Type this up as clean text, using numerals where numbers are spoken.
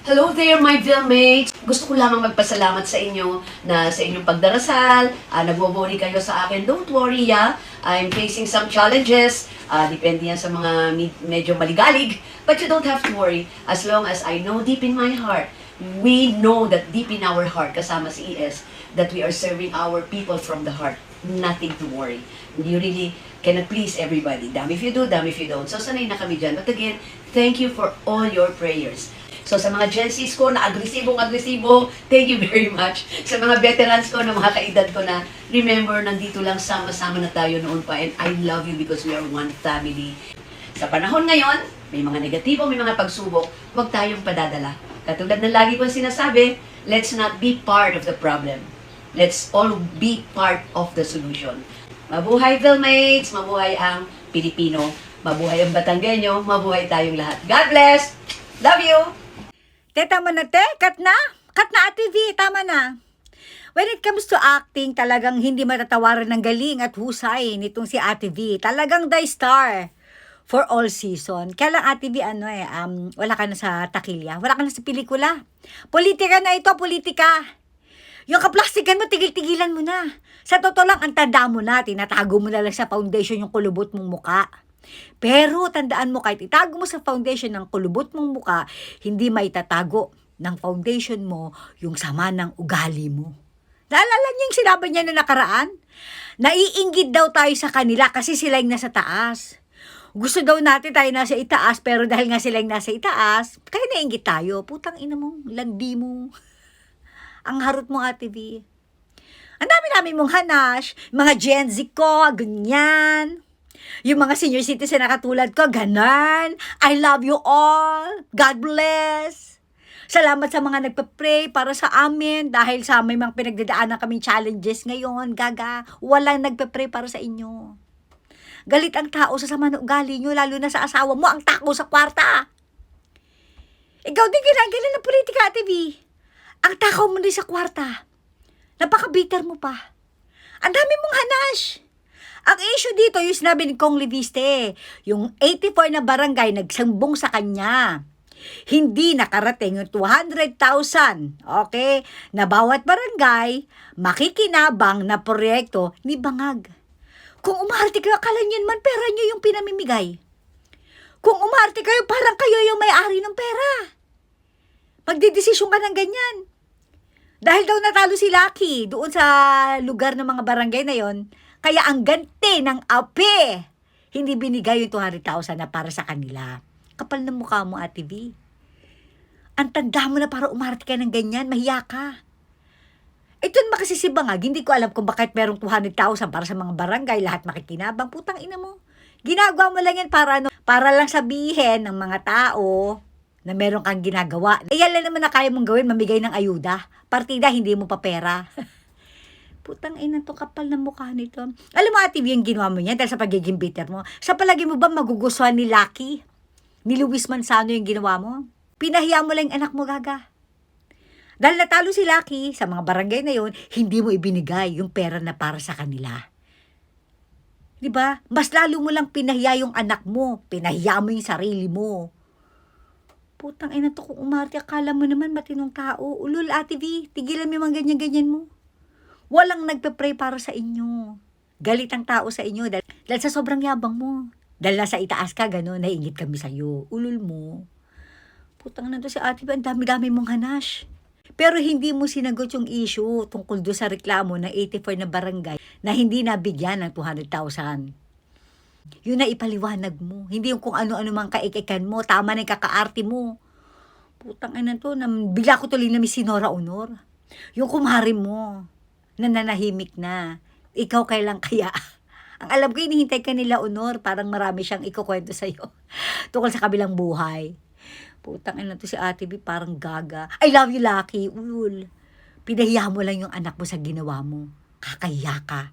Hello there, my mates. Gusto ko lamang magpasalamat sa inyo na sa inyong pagdarasal. Nagwo-worry kayo sa akin. Don't worry, I'm facing some challenges. Depende yan sa mga medyo maligalig. But you don't have to worry. As long as I know deep in my heart, we know that deep in our heart, kasama si ES, that we are serving our people from the heart. Nothing to worry. You really cannot please everybody. Damn if you do, damn if you don't. So sanay na kami dyan. But again, thank you for all your prayers. So sa mga Gen Zs ko na agresibo, thank you very much. Sa mga veterans ko na mga kaedad ko na, remember, nandito lang sama-sama na tayo noon pa, and I love you because we are one family. Sa panahon ngayon, may mga negatibo, may mga pagsubok, huwag tayong padadala. Katulad ng lagi kong sinasabi, let's not be part of the problem. Let's all be part of the solution. Mabuhay Philmates, mabuhay ang Pilipino, mabuhay ang Batanggenyo, mabuhay tayong lahat. God bless! Love you! Tama na, cut na. Cut na, Ate V, tama na. When it comes to acting, talagang hindi matatawaran ng galing at husay nitong si Ate V. Talagang the star for all season. Kaya lang, Ate V, wala ka na sa takilya, wala ka na sa pelikula. Politika na ito, politika. Yung kaplastikan mo, tigil-tigilan mo na. Sa totoo lang, ang tanda mo na, tinatago mo na lang sa foundation yung kulubot mong muka. Pero tandaan mo, kahit itago mo sa foundation ng kulubot mong muka, hindi maitatago ng foundation mo yung sama ng ugali mo. Naalala niyo yung sinabi niya na nakaraan? Naiinggit daw tayo sa kanila kasi sila yung nasa taas. Gusto daw natin tayo nasa itaas, pero dahil nga sila yung nasa itaas, kaya naiinggit tayo. Putang ina mo, landi mo. Ang harot mo, Ate V. Ang dami-dami mong hanash, mga Gen Z ko, ganyan. Yung mga senior citizen na katulad ko, ganan. I love you all. God bless. Salamat sa mga nagpa-pray para sa amin dahil sa may mga pinagdadaanan kaming challenges ngayon. Gaga, walang nagpa-pray para sa inyo. Galit ang tao sa sama ng ugali nyo, lalo na sa asawa mo, ang tako sa kwarta. Ikaw din ginagalan ng politika, Ate V. Ang takaw mo din sa kwarta. Napaka-bitter mo pa. Ang dami mong hanash. Ang issue dito, yung sinabi ni Kong Leviste, yung 84 na barangay nagsambong sa kanya. Hindi nakarating yung 200,000, okay, na bawat barangay makikinabang na proyekto ni Bangag. Kung umarte kayo, akala nyo naman pera nyo yung pinamimigay. Kung umarte kayo, parang kayo yung may-ari ng pera. Magdidesisyon ka ng ganyan. Dahil daw natalo si Lucky doon sa lugar ng mga barangay na yon, kaya ang ganti ng ape, hindi binigay yung 200,000 na para sa kanila. Kapal ng mukha mo, Ate V. Ang tanda mo na para umarte ka ng ganyan, mahiya ka. Ito naman kasi si Bangag, hindi ko alam kung bakit merong 200,000 para sa mga barangay, lahat makikinabang. Putang ina mo. Ginagawa mo lang yan para lang sabihin ng mga tao na meron kang ginagawa. Yan lang naman na kaya mong gawin, mamigay ng ayuda. Partida, hindi mo pa pera. Putang ina to, kapal ng mukha nito. Alam mo, Ate V, yung ginawa mo niya dahil sa pagiging bitter mo. Sa palagi mo ba magugustuhan ni Lucky? Ni Luis Manzano yung ginawa mo? Pinahiya mo lang yung anak mo, Gaga. Dahil natalo si Lucky sa mga barangay na yon, hindi mo ibinigay yung pera na para sa kanila. Diba? Mas lalo mo lang pinahiya yung anak mo. Pinahiya mo yung sarili mo. Putang ina to, kung umarte, akala mo naman matinong tao. Ulul, Ate V, tigilan mo yung mga ganyan-ganyan mo. Walang nagpe-pray para sa inyo. Galit ang tao sa inyo dahil sa sobrang yabang mo. Dahil nasa itaas ka, gano'n, naiingit kami sa'yo. Ulul mo. Putang na to si Ate, ang dami-dami mong hanash. Pero hindi mo sinagot yung issue tungkol doon sa reklamo ng 84 na barangay na hindi nabigyan ng 200,000. Yun na ipaliwanag mo. Hindi yung kung ano-ano mang kaikikan mo. Tama na yung kakaarte mo. Putang ina to, bigla ko tuloy na may Sinora Honor. Yung kumari mo. Nananahimik na. Ikaw kailan kaya? Ang alam ko, hinihintay ka nila, Honor. Parang marami siyang ikukwento sa'yo. Tungkol sa kabilang buhay. Putang ina to si Ate B, parang gaga. I love you, Lucky. Ul. Pinahiya mo lang yung anak mo sa ginawa mo. Kakahiya ka.